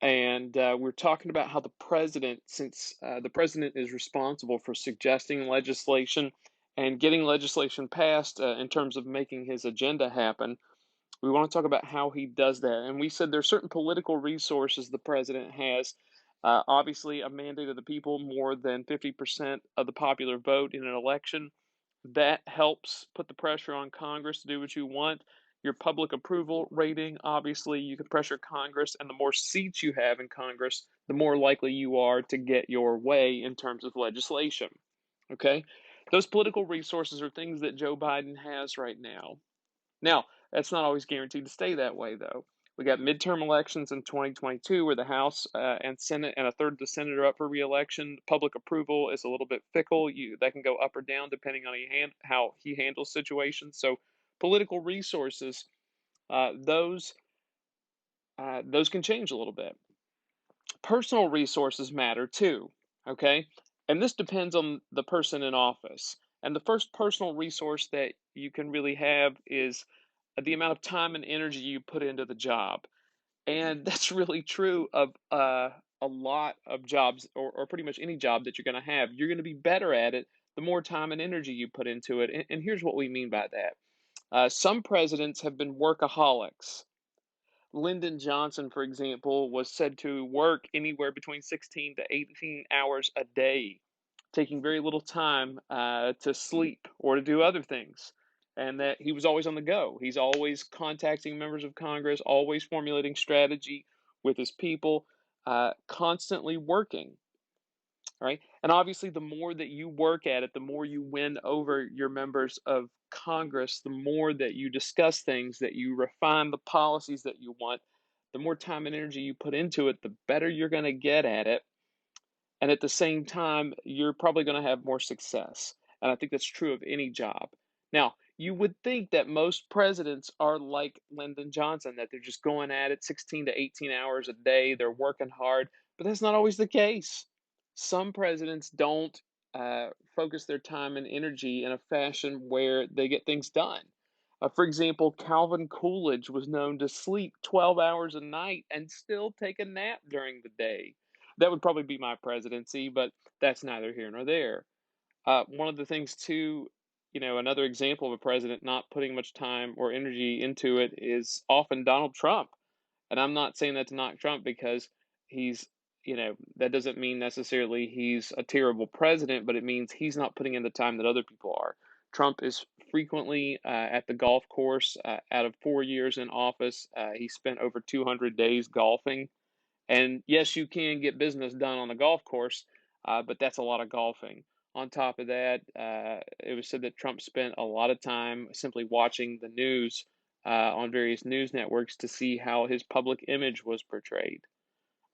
And we're talking about how the president, since the president is responsible for suggesting legislation and getting legislation passed in terms of making his agenda happen, we want to talk about how he does that. And we said there's certain political resources the president has. Obviously, a mandate of the people, more than 50% of the popular vote in an election. That helps put the pressure on Congress to do what you want. Your public approval rating, obviously, you can pressure Congress, and the more seats you have in Congress, the more likely you are to get your way in terms of legislation. Okay? Those political resources are things that Joe Biden has right now. Now, that's not always guaranteed to stay that way, though. We got midterm elections in 2022 where the House and Senate and a third of the Senate are up for reelection. Public approval is a little bit fickle. That can go up or down depending on how he handles situations. So, political resources, uh, those those can change a little bit. Personal resources matter too. Okay, and this depends on the person in office. And the first personal resource that you can really have is the amount of time and energy you put into the job. And that's really true of a lot of jobs, or pretty much any job that you're going to have. You're going to be better at it the more time and energy you put into it. And here's what we mean by that. Some presidents have been workaholics. Lyndon Johnson, for example, was said to work anywhere between 16 to 18 hours a day, taking very little time to sleep or to do other things. And that he was always on the go. He's always contacting members of Congress, always formulating strategy with his people, constantly working. Right? And obviously, the more that you work at it, the more you win over your members of Congress, the more that you discuss things, that you refine the policies that you want, the more time and energy you put into it, the better you're going to get at it. And at the same time, you're probably going to have more success. And I think that's true of any job. Now, you would think that most presidents are like Lyndon Johnson, that they're just going at it 16 to 18 hours a day, they're working hard, but that's not always the case. Some presidents don't focus their time and energy in a fashion where they get things done. For example, Calvin Coolidge was known to sleep 12 hours a night and still take a nap during the day. That would probably be my presidency, but that's neither here nor there. One of the things too, another example of a president not putting much time or energy into it is often Donald Trump. And I'm not saying that to knock Trump because he's, that doesn't mean necessarily he's a terrible president, but it means he's not putting in the time that other people are. Trump is frequently at the golf course. Out of 4 years in office, he spent over 200 days golfing. And yes, you can get business done on the golf course, but that's a lot of golfing. On top of that, it was said that Trump spent a lot of time simply watching the news on various news networks to see how his public image was portrayed.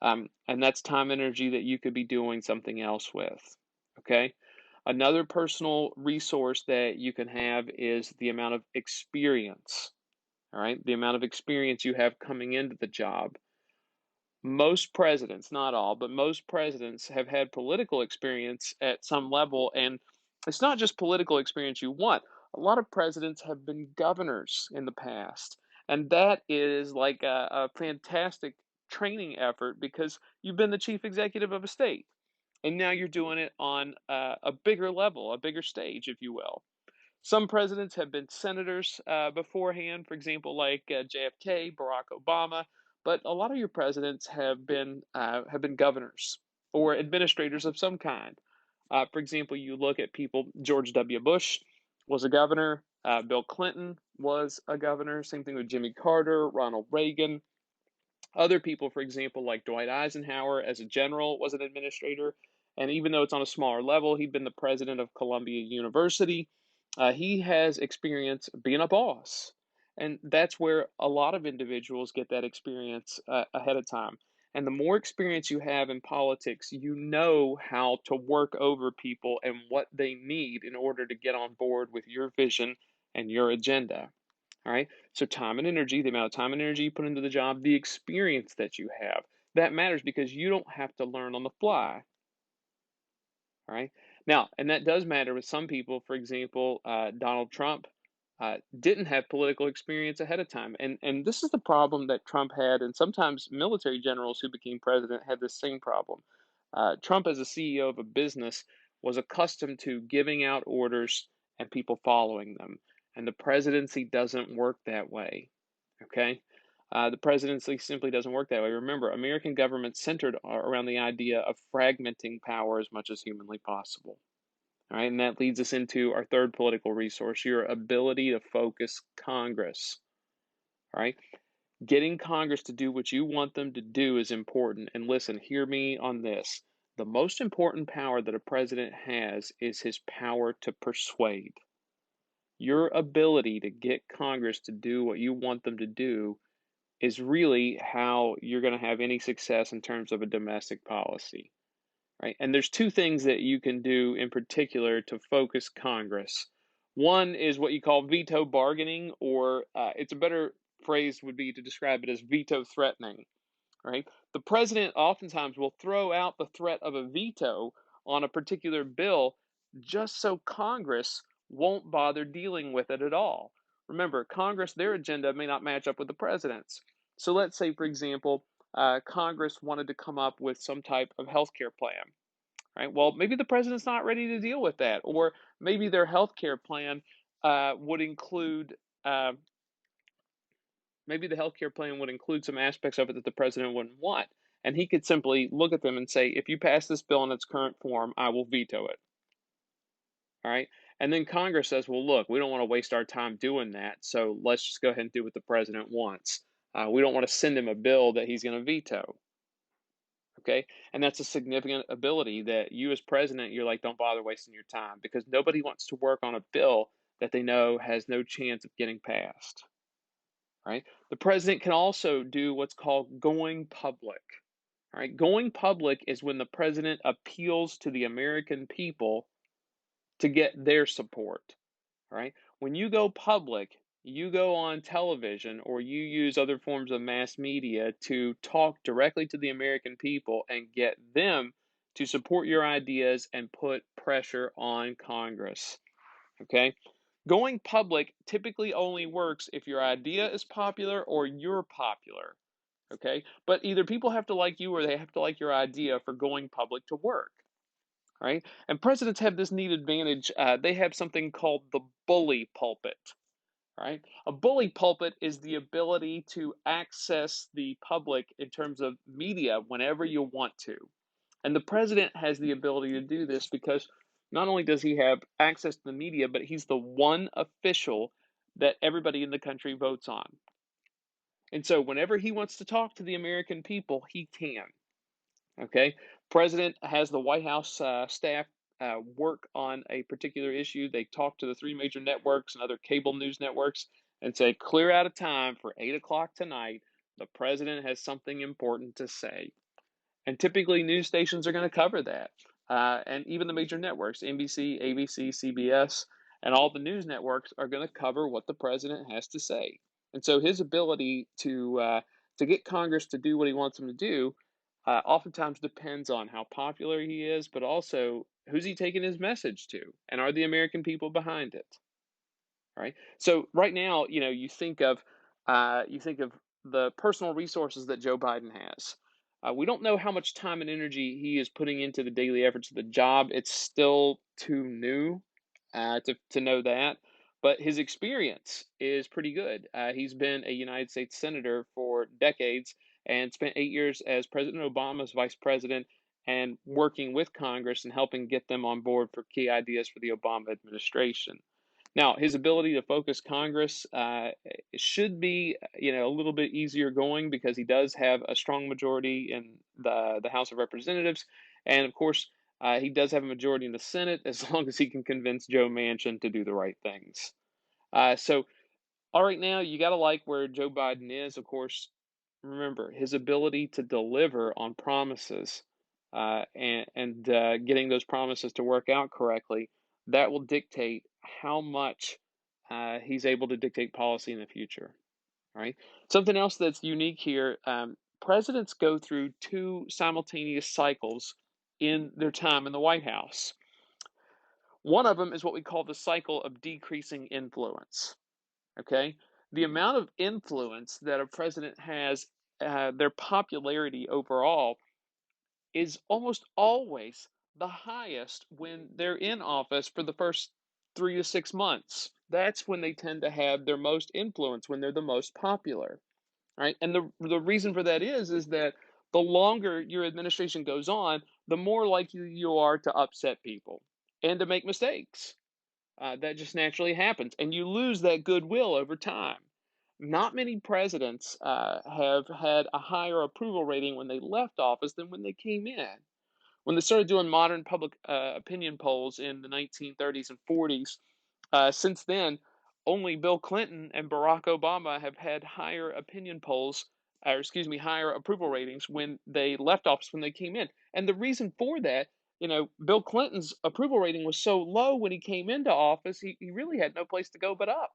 And that's time and energy that you could be doing something else with. Okay. Another personal resource that you can have is the amount of experience. All right. The amount of experience you have coming into the job. Most presidents, not all, but most presidents have had political experience at some level. And it's not just political experience you want. A lot of presidents have been governors in the past. And that is like a fantastic training effort because you've been the chief executive of a state. And now you're doing it on a bigger level, a bigger stage, if you will. Some presidents have been senators beforehand, for example, like JFK, Barack Obama. But a lot of your presidents have been governors or administrators of some kind. For example, you look at people. George W. Bush was a governor. Bill Clinton was a governor. Same thing with Jimmy Carter, Ronald Reagan. Other people, for example, like Dwight Eisenhower, as a general, was an administrator. And even though it's on a smaller level, he'd been the president of Columbia University. He has experience being a boss. And that's where a lot of individuals get that experience ahead of time. And the more experience you have in politics, you know how to work over people and what they need in order to get on board with your vision and your agenda. All right. So time and energy, the amount of time and energy you put into the job, the experience that you have, that matters because you don't have to learn on the fly. All right. Now, and that does matter with some people. For example, Donald Trump. didn't have political experience ahead of time. And this is the problem that Trump had, and sometimes military generals who became president had this same problem. Trump, as a CEO of a business, was accustomed to giving out orders and people following them. And the presidency doesn't work that way. Okay? The presidency simply doesn't work that way. Remember, American government centered around the idea of fragmenting power as much as humanly possible. All right, and that leads us into our third political resource, your ability to focus Congress. All right, getting Congress to do what you want them to do is important. And listen, hear me on this. The most important power that a president has is his power to persuade. Your ability to get Congress to do what you want them to do is really how you're going to have any success in terms of a domestic policy. Right? And there's two things that you can do in particular to focus Congress. One is what you call veto bargaining, or it's a better phrase would be to describe it as veto threatening. Right? The president oftentimes will throw out the threat of a veto on a particular bill just so Congress won't bother dealing with it at all. Remember, Congress, their agenda may not match up with the president's. So let's say, for example, Congress wanted to come up with some type of healthcare plan, right? Well, maybe the president's not ready to deal with that, or maybe their health care plan would include maybe the health care plan would include some aspects of it that the president wouldn't want, and he could simply look at them and say, "If you pass this bill in its current form, I will veto it." All right, and then Congress says, "Well, look, we don't want to waste our time doing that, so let's just go ahead and do what the president wants. We don't want to send him a bill that he's going to veto." Okay. And that's a significant ability that you, as president, you're like, don't bother wasting your time because nobody wants to work on a bill that they know has no chance of getting passed. Right. The president can also do what's called going public. All right. Going public is when the president appeals to the American people to get their support. Right? When you go public, you go on television or you use other forms of mass media to talk directly to the American people and get them to support your ideas and put pressure on Congress. Okay? Going public typically only works if your idea is popular or you're popular. Okay? But either people have to like you or they have to like your idea for going public to work. Right? And presidents have this neat advantage. They have something called the bully pulpit. Right? A bully pulpit is the ability to access the public in terms of media whenever you want to. And the president has the ability to do this because not only does he have access to the media, but he's the one official that everybody in the country votes on. And so whenever he wants to talk to the American people, he can. Okay, president has the White House staff work on a particular issue. They talk to the three major networks and other cable news networks and say, clear out a time for 8 o'clock tonight. The president has something important to say. And typically, news stations are going to cover that. And even the major networks, NBC, ABC, CBS, and all the news networks are going to cover what the president has to say. And so his ability to get Congress to do what he wants them to do oftentimes depends on how popular he is, but also who's he taking his message to, and are the American people behind it? Right. So right now, you think of the personal resources that Joe Biden has. We don't know how much time and energy he is putting into the daily efforts of the job. It's still too new to know that, but his experience is pretty good. He's been a United States senator for decades and spent 8 years as President Obama's vice president and working with Congress and helping get them on board for key ideas for the Obama administration. Now, his ability to focus Congress should be, a little bit easier going because he does have a strong majority in the House of Representatives, and of course, he does have a majority in the Senate as long as he can convince Joe Manchin to do the right things. So, all right, now you got to like where Joe Biden is. Of course, remember his ability to deliver on promises and getting those promises to work out correctly. That will dictate how much he's able to dictate policy in the future. Right. Something else that's unique here: presidents go through two simultaneous cycles in their time in the White House. One of them is what we call the cycle of decreasing influence. Okay, the amount of influence that a president has, their popularity overall is almost always the highest when they're in office for the first 3 to 6 months. That's when they tend to have their most influence, when they're the most popular, right? And the reason for that is that the longer your administration goes on, the more likely you are to upset people and to make mistakes. That just naturally happens, and you lose that goodwill over time. Not many presidents have had a higher approval rating when they left office than when they came in. When they started doing modern public opinion polls in the 1930s and 40s, since then, only Bill Clinton and Barack Obama have had higher opinion polls, or excuse me, higher approval ratings when they left office when they came in. And the reason for that, Bill Clinton's approval rating was so low when he came into office, he really had no place to go but up.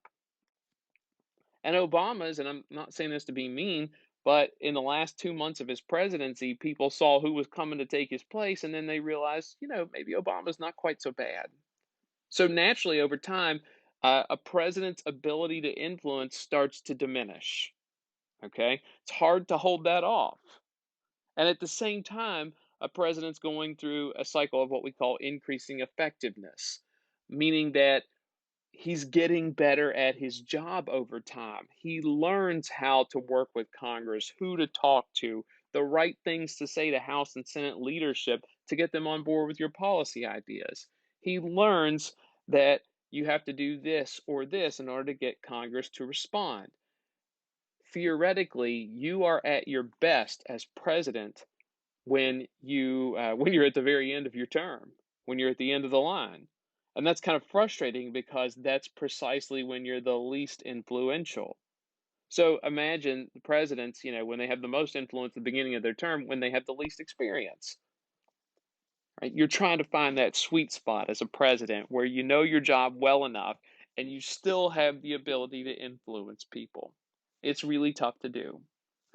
And Obama's, and I'm not saying this to be mean, but in the last 2 months of his presidency, people saw who was coming to take his place, and then they realized, maybe Obama's not quite so bad. So naturally, over time, a president's ability to influence starts to diminish. Okay, it's hard to hold that off. And at the same time, a president's going through a cycle of what we call increasing effectiveness, meaning that he's getting better at his job over time. He learns how to work with Congress, who to talk to, the right things to say to House and Senate leadership to get them on board with your policy ideas. He learns that you have to do this or this in order to get Congress to respond. Theoretically, you are at your best as president when you're at the very end of your term, when you're at the end of the line. And that's kind of frustrating because that's precisely when you're the least influential. So imagine the presidents, when they have the most influence at the beginning of their term, when they have the least experience. Right? You're trying to find that sweet spot as a president where you know your job well enough and you still have the ability to influence people. It's really tough to do.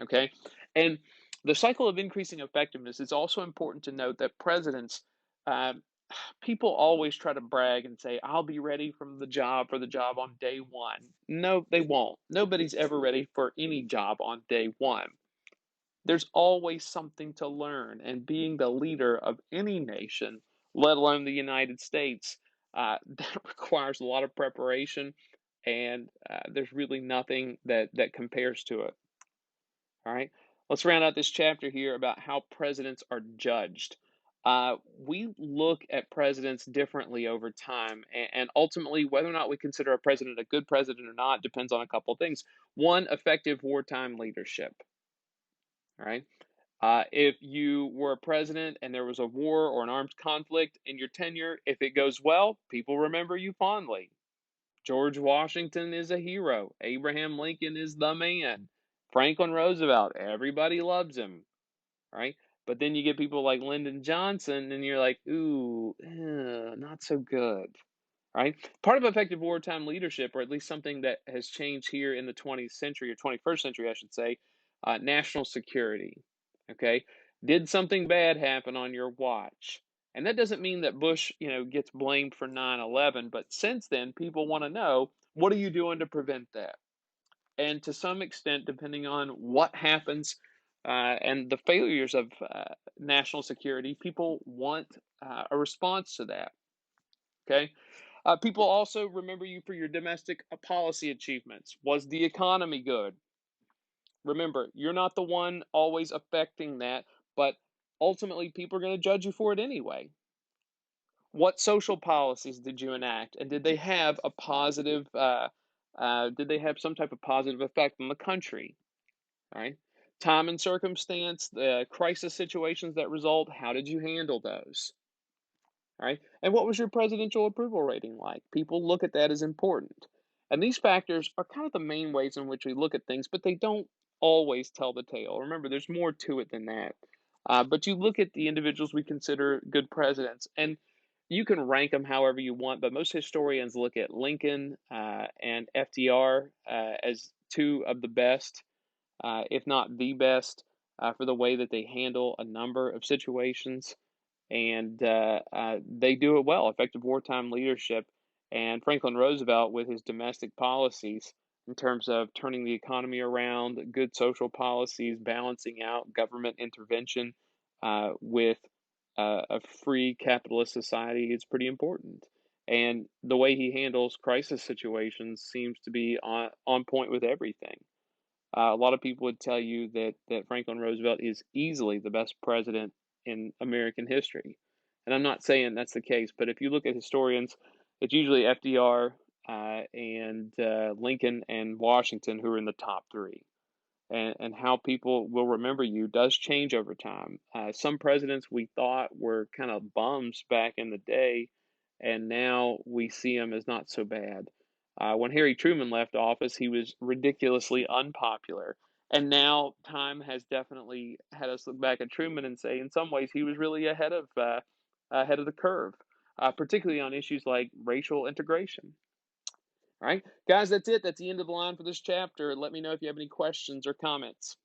Okay? And the cycle of increasing effectiveness, it's also important to note that presidents, um, people always try to brag and say, I'll be ready for the job on day one. No, they won't. Nobody's ever ready for any job on day one. There's always something to learn, and being the leader of any nation, let alone the United States, that requires a lot of preparation, and there's really nothing that compares to it. All right, let's round out this chapter here about how presidents are judged. We look at presidents differently over time, and ultimately, whether or not we consider a president a good president or not depends on a couple of things. One, effective wartime leadership. All right. If you were a president and there was a war or an armed conflict in your tenure, if it goes well, people remember you fondly. George Washington is a hero. Abraham Lincoln is the man. Franklin Roosevelt, everybody loves him, right? But then you get people like Lyndon Johnson, and you're like, ooh, not so good, right? Part of effective wartime leadership, or at least something that has changed here in the 20th century or 21st century, I should say, national security. Okay, did something bad happen on your watch? And that doesn't mean that Bush, gets blamed for 9/11, but since then, people want to know what are you doing to prevent that? And to some extent, depending on what happens and the failures of national security, people want a response to that. Okay. People also remember you for your domestic policy achievements. Was the economy good? Remember, you're not the one always affecting that, but ultimately people are going to judge you for it anyway. What social policies did you enact, and did they have a positive? Did they have some type of positive effect on the country? All right. Time and circumstance, the crisis situations that result. How did you handle those? All right. And what was your presidential approval rating like? People look at that as important. And these factors are kind of the main ways in which we look at things, but they don't always tell the tale. Remember, there's more to it than that. But you look at the individuals we consider good presidents, and you can rank them however you want, but most historians look at Lincoln and FDR as two of the best, if not the best, for the way that they handle a number of situations and they do it well. Effective wartime leadership, and Franklin Roosevelt with his domestic policies. in terms of turning the economy around, good social policies, balancing out government intervention with a free capitalist society is pretty important. And the way he handles crisis situations seems to be on point with everything. A lot of people would tell you that Franklin Roosevelt is easily the best president in American history, and I'm not saying that's the case, but if you look at historians, it's usually FDR, and Lincoln and Washington who are in the top 3, and how people will remember you does change over time. Some presidents we thought were kind of bums back in the day, and now we see them as not so bad. When Harry Truman left office, he was ridiculously unpopular. And now time has definitely had us look back at Truman and say, in some ways, he was really ahead of the curve, particularly on issues like racial integration. All right, guys, that's it. That's the end of the line for this chapter. Let me know if you have any questions or comments.